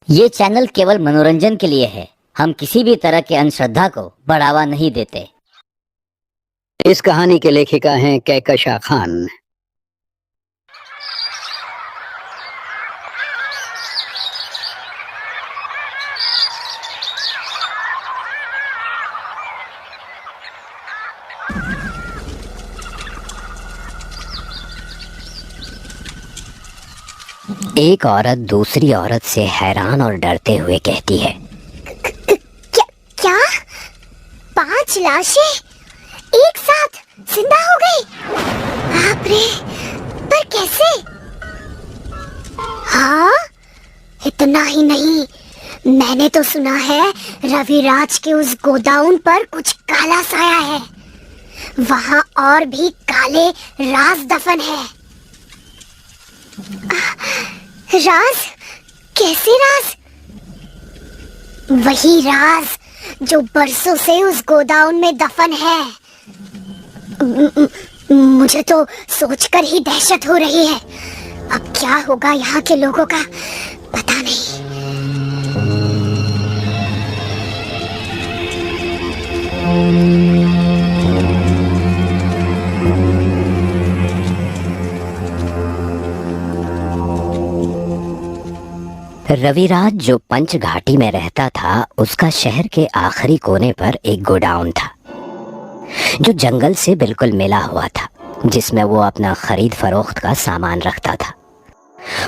ये चैनल केवल मनोरंजन के लिए है। हम किसी भी तरह के अंधश्रद्धा को बढ़ावा नहीं देते। इस कहानी के लेखिका हैं कहकशा खान। एक औरत दूसरी औरत से हैरान और डरते हुए कहती है, क्या 5 लाशें एक साथ जिंदा हो गई? बाप रे, पर कैसे? हाँ, इतना ही नहीं, मैंने तो सुना है रविराज के उस गोदाउन पर कुछ काला साया है। वहाँ और भी काले राज दफन है। राज? कैसे राज? वही राज जो बरसों से उस गोदाउन में दफन है। मुझे तो सोचकर ही दहशत हो रही है। अब क्या होगा यहाँ के लोगों का पता नहीं। रविराज जो पंच घाटी में रहता था, उसका शहर के आखिरी कोने पर एक गोडाउन था जो जंगल से बिल्कुल मिला हुआ था, जिसमें वो अपना खरीद फरोख्त का सामान रखता था।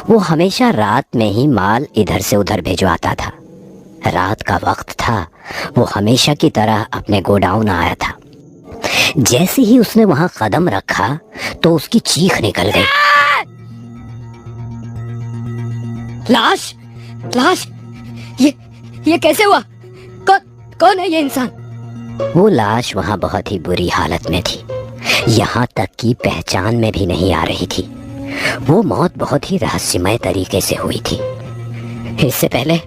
वो हमेशा रात में ही माल इधर से उधर भिजवाता था। रात का वक्त था, वो हमेशा की तरह अपने गोडाउन आया था। जैसे ही उसने वहां कदम रखा तो उसकी चीख निकल गई। लाश! लाश! ये कैसे हुआ? कौन है ये इंसान? वो लाश वहां बहुत ही बुरी हालत में थी, यहाँ तक कि पहचान में भी नहीं आ रही थी। वो मौत बहुत ही रहस्यमय तरीके से हुई थी। इससे पहले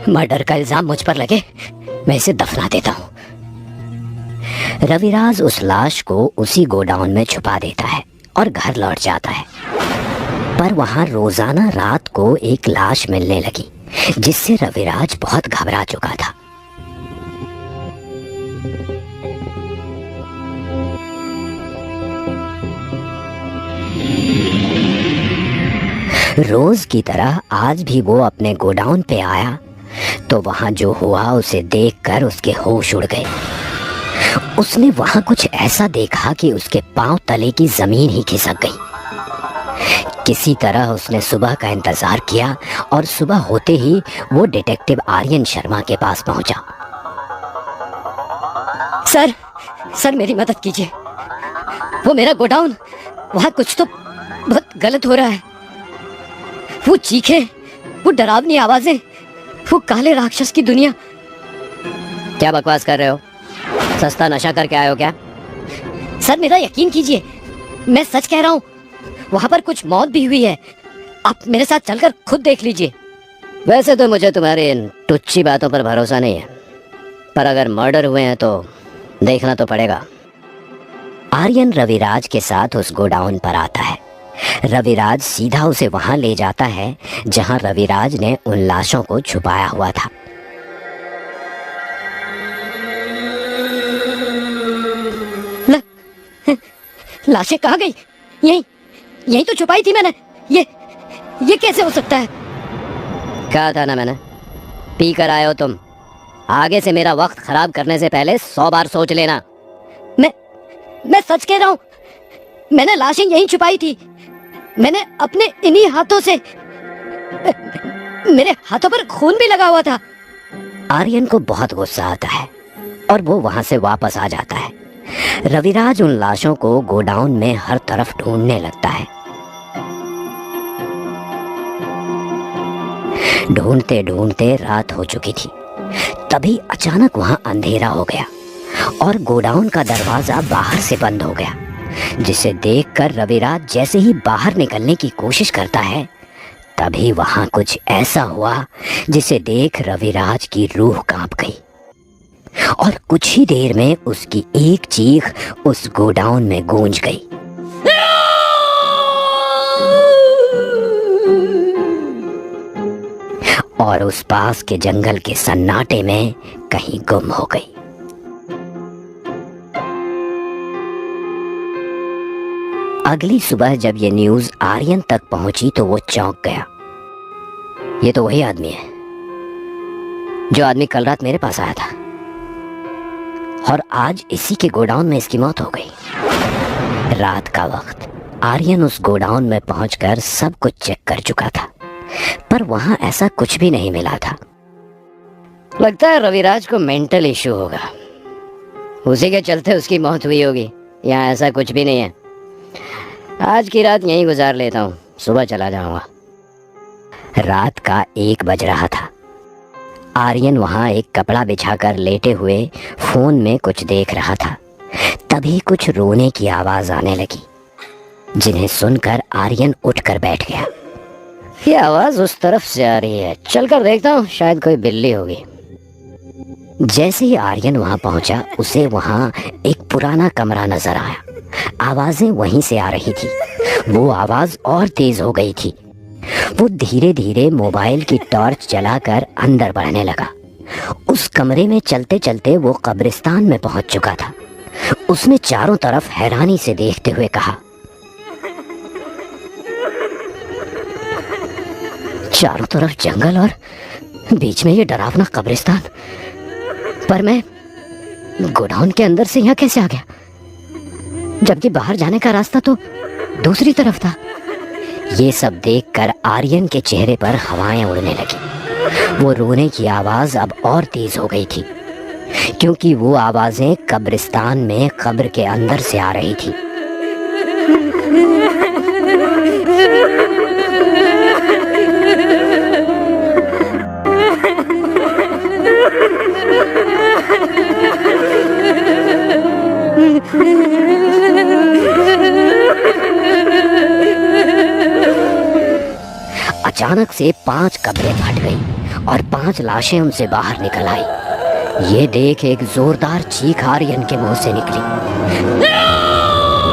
मर्डर का इल्जाम मुझ पर लगे, मैं इसे दफना देता हूँ। रविराज उस लाश को उसी गोडाउन में छुपा देता है और घर लौट जाता है। पर वहां रोजाना रात को एक लाश मिलने लगी, जिससे रविराज बहुत घबरा चुका था। रोज की तरह आज भी वो अपने गोडाउन पे आया तो वहां जो हुआ उसे देखकर उसके होश उड़ गए। उसने वहां कुछ ऐसा देखा कि उसके पांव तले की जमीन ही खिसक गई। किसी तरह उसने सुबह का इंतजार किया और सुबह होते ही वो डिटेक्टिव आर्यन शर्मा के पास पहुंचा। सर मेरी मदद कीजिए। वो मेरा गोडाउन, वहां कुछ तो बहुत गलत हो रहा है। वो चीखें, वो डरावनी आवाजें, वो काले राक्षस की दुनिया। क्या बकवास कर रहे हो? सस्ता नशा करके आए हो क्या? सर मेरा यकीन कीजिए, मैं सच कह रहा हूँ। वहां पर कुछ मौत भी हुई है। आप मेरे साथ चलकर खुद देख लीजिए। वैसे तो मुझे तुम्हारी इन टुच्ची बातों पर भरोसा नहीं है, पर अगर मर्डर हुए हैं तो देखना तो पड़ेगा। आर्यन रविराज के साथ उस गोडाउन पर आता है। रविराज सीधा उसे वहां ले जाता है जहां रविराज ने उन लाशों को छुपाया हुआ था। लाशें कहाँ गई? यही तो छुपाई थी मैंने। ये कैसे हो सकता है? कहा था ना मैंने, पी कर आए हो तुम। आगे से मेरा वक्त खराब करने से पहले 100 बार सोच लेना। मैं सच कह रहा हूँ, मैंने लाशें यहीं छुपाई थी। मैंने अपने इन्हीं हाथों से, मेरे हाथों पर खून भी लगा हुआ था। आर्यन को बहुत गुस्सा आता है और वो वहां से वापस आ जाता है। रविराज उन लाशों को गोडाउन में हर तरफ ढूंढने लगता है। ढूंढते ढूंढते रात हो चुकी थी। तभी अचानक वहां अंधेरा हो गया और गोडाउन का दरवाजा बाहर से बंद हो गया, जिसे देखकर रविराज जैसे ही बाहर निकलने की कोशिश करता है, तभी वहां कुछ ऐसा हुआ जिसे देख रविराज की रूह कांप गई और कुछ ही देर में उसकी एक चीख उस गोडाउन में गूंज गई। और उस पास के जंगल के सन्नाटे में कहीं गुम हो गई। अगली सुबह जब ये न्यूज आर्यन तक पहुंची तो वो चौंक गया। ये तो वही आदमी है जो आदमी कल रात मेरे पास आया था, और आज इसी के गोडाउन में इसकी मौत हो गई। रात का वक्त आर्यन उस गोडाउन में पहुंचकर सब कुछ चेक कर चुका था, पर वहां ऐसा कुछ भी नहीं मिला था। लगता है रविराज को मेंटल इशू होगा, उसी के चलते उसकी मौत हुई होगी। यहाँ ऐसा कुछ भी नहीं है। आज की रात यहीं गुजार लेता हूँ, सुबह चला जाऊंगा। रात का 1 बज रहा था। आर्यन वहां एक कपड़ा बिछाकर लेटे हुए फोन में कुछ देख रहा था। तभी कुछ रोने की आवाज आने लगी, जिन्हें सुनकर आर्यन उठकर बैठ गया। ये आवाज उस तरफ से आ रही है, चलकर देखता हूँ, शायद कोई बिल्ली होगी। जैसे ही आर्यन वहां पहुंचा, उसे वहां एक पुराना कमरा नजर आया। आवाजें वहीं से आ रही थी। वो आवाज और तेज हो गई थी। वो धीरे धीरे मोबाइल की टॉर्च जलाकर अंदर बढ़ने लगा। उस कमरे में चलते चलते वो कब्रिस्तान में पहुंच चुका था। उसने चारों तरफ हैरानी से देखते हुए कहा, चारों तरफ जंगल और बीच में ये डरावना कब्रिस्तान, पर मैं गोडाउन के अंदर से यहाँ कैसे आ गया, जबकि बाहर जाने का रास्ता तो दूसरी तरफ था। ये सब देखकर आर्यन के चेहरे पर हवाएं उड़ने लगी। वो रोने की आवाज अब और तेज हो गई थी, क्योंकि वो आवाजें कब्रिस्तान में कब्र के अंदर से आ रही थी। अचानक से 5 कब्रें फट गई और 5 लाशें उनसे बाहर निकल आई। ये देख एक जोरदार चीख आर्यन के मुंह से निकली,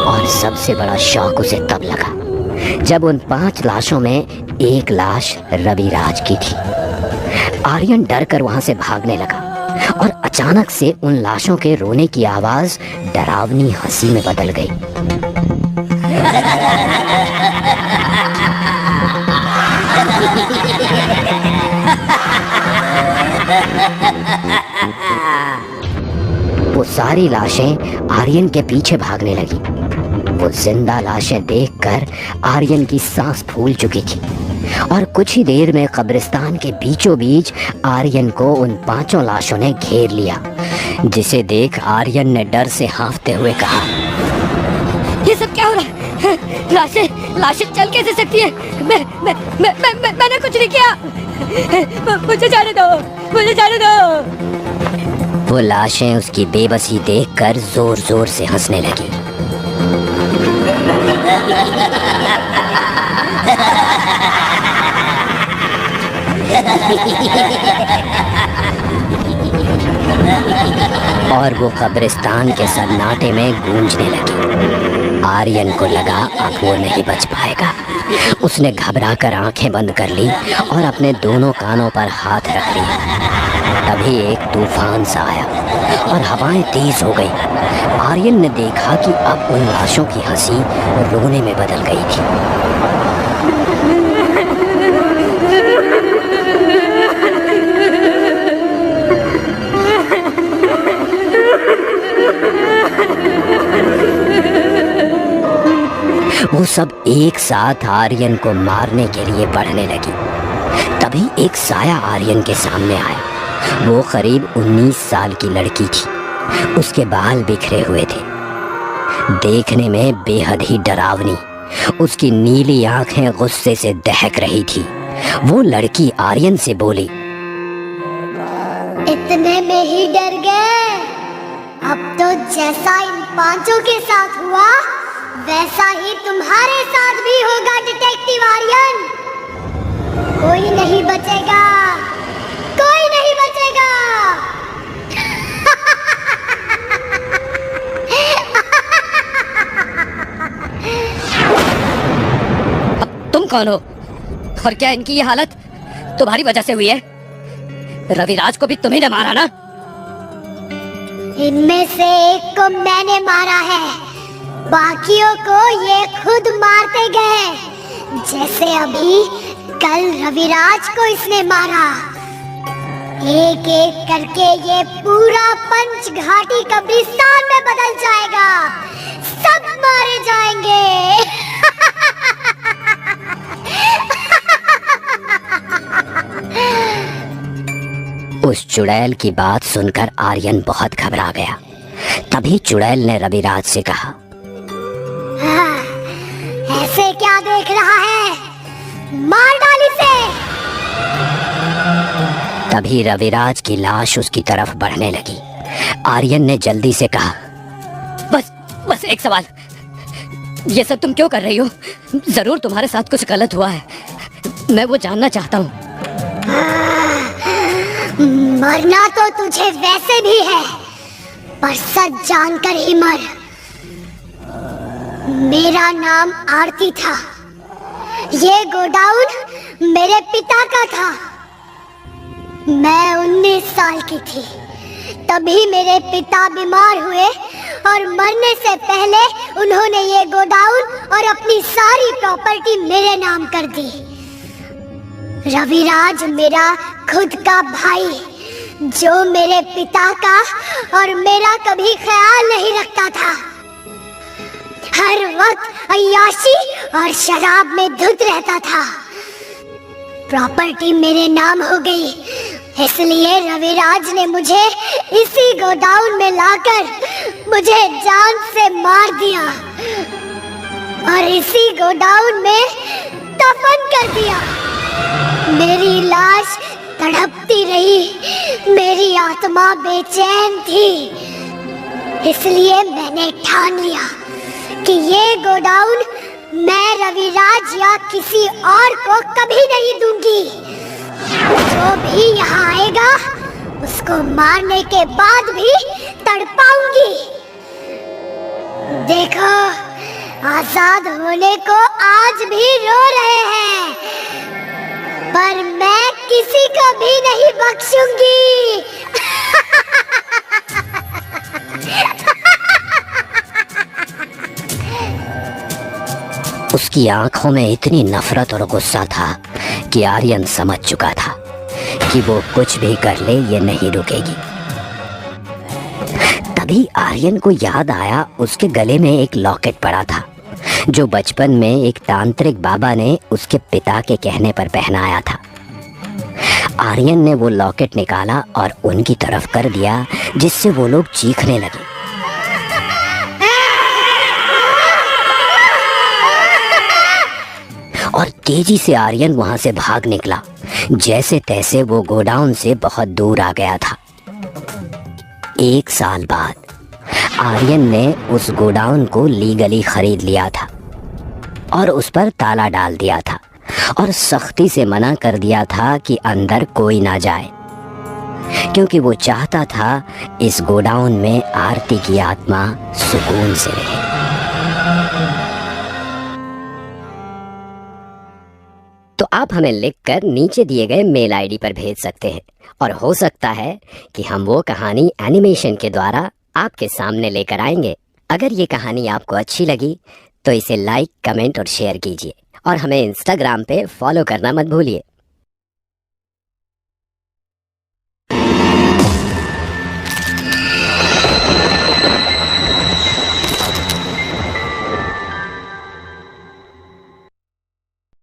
और सबसे बड़ा शौक उसे तब लगा जब उन 5 लाशों में एक लाश रविराज की थी। आर्यन डर कर वहां से भागने लगा, और अचानक से उन लाशों के रोने की आवाज डरावनी हंसी में बदल गई। वो सारी लाशें आर्यन के पीछे भागने लगी। वो जिंदा लाशें देखकर आर्यन की सांस फूल चुकी थी, और कुछ ही देर में कब्रिस्तान के बीचों बीच आर्यन को उन 5 लाशों ने घेर लिया, जिसे देख आर्यन ने डर से हांफते हुए कहा, ये सब क्या हो रहा है? लाशें चल कैसे सकती है? मैंने कुछ नहीं किया। मुझे जाने दो, मुझे जाने दो। वो लाशें उसकी बेबसी देखकर जोर जोर से हंसने लगी। और वो कब्रिस्तान के सन्नाटे में गूंजने लगी। आर्यन को लगा अब वो नहीं बच पाएगा। उसने घबराकर आंखें बंद कर ली और अपने दोनों कानों पर हाथ रख लिया। तभी एक तूफान सा आया और हवाएं तेज हो गई। आर्यन ने देखा कि अब उन लाशों की हंसी रोने में बदल गई थी। वो सब एक साथ आर्यन को मारने के लिए बढ़ने लगी। तभी एक साया आर्यन के सामने आया। वो करीब 19 साल की लड़की थी। उसके बाल बिखरे हुए थे, देखने में बेहद ही डरावनी। उसकी नीली आंखें गुस्से से दहक रही थी। वो लड़की आर्यन से बोली, इतने में ही डर गए? अब तो जैसा इन 5 के साथ हुआ वैसा ही तुम्हारे साथ भी होगा डिटेक्टिव आर्यन। कोई नहीं बचेगा, कोई नहीं बचेगा। तुम कौन हो और क्या इनकी ये हालत? तुम्हारी वजह से हुई है। रविराज को भी तुम्ही ने मारा ना? इनमें से एक को मैंने मारा है, बाकियों को ये खुद मारते गए। जैसे अभी कल रविराज को इसने मारा। एक एक करके ये पूरा पंचघाटी कब्रिस्तान में बदल जाएगा। सब मारे जाएंगे। उस चुड़ैल की बात सुनकर आर्यन बहुत घबरा गया। तभी चुड़ैल ने रविराज से कहा, ऐसे क्या देख रहा है, मार डाल इसे। तभी रविराज की लाश उसकी तरफ बढ़ने लगी। आर्यन ने जल्दी से कहा, बस एक सवाल, ये सब तुम क्यों कर रही हो? जरूर तुम्हारे साथ कुछ गलत हुआ है, मैं वो जानना चाहता हूँ। मरना तो तुझे वैसे भी है, पर सच जानकर ही मर। मेरा नाम आरती था। ये गोडाउन मेरे पिता का था। मैं 19 साल की थी, तभी मेरे पिता बीमार हुए और मरने से पहले उन्होंने ये गोडाउन और अपनी सारी प्रॉपर्टी मेरे नाम कर दी। रविराज मेरा खुद का भाई, जो मेरे पिता का और मेरा कभी ख्याल नहीं रखता था। हर वक्त अय्याशी और शराब में धुत रहता था। प्रॉपर्टी मेरे नाम हो गई, इसलिए रविराज ने मुझे इसी गोडाउन में लाकर मुझे जान से मार दिया और इसी गोडाउन में दफन कर दिया। मेरी लाश तड़पती रही, मेरी आत्मा बेचैन थी। इसलिए मैंने ठान लिया कि ये गोडाउन मैं रविराज या किसी और को कभी नहीं दूंगी। जो भी यहाँ आएगा उसको मारने के बाद भी तड़पाऊंगी। देखो, आजाद होने को आज भी रो रहे हैं, पर मैं किसी को भी नहीं बख्शूंगी। उसकी आंखों में इतनी नफरत और गुस्सा था कि आर्यन समझ चुका था कि वो कुछ भी कर ले ये नहीं रुकेगी। तभी आर्यन को याद आया उसके गले में एक लॉकेट पड़ा था, जो बचपन में एक तांत्रिक बाबा ने उसके पिता के कहने पर पहनाया था। आर्यन ने वो लॉकेट निकाला और उनकी तरफ कर दिया, जिससे वो लोग चीखने लगे। और तेजी से आर्यन वहां से भाग निकला। जैसे तैसे वो गोडाउन से बहुत दूर आ गया था। 1 साल बाद आर्यन ने उस गोडाउन को लीगली खरीद लिया था और उस पर ताला डाल दिया था और सख्ती से मना कर दिया था कि अंदर कोई ना जाए, क्योंकि वो चाहता था इस गोडाउन में आरती की आत्मा सुकून से रहे। तो आप हमें लिखकर नीचे दिए गए मेल आईडी पर भेज सकते हैं और हो सकता है कि हम वो कहानी एनिमेशन के द्वारा आपके सामने लेकर आएंगे। अगर ये कहानी आपको अच्छी लगी तो इसे लाइक, कमेंट और शेयर कीजिए और हमें इंस्टाग्राम पे फॉलो करना मत भूलिए।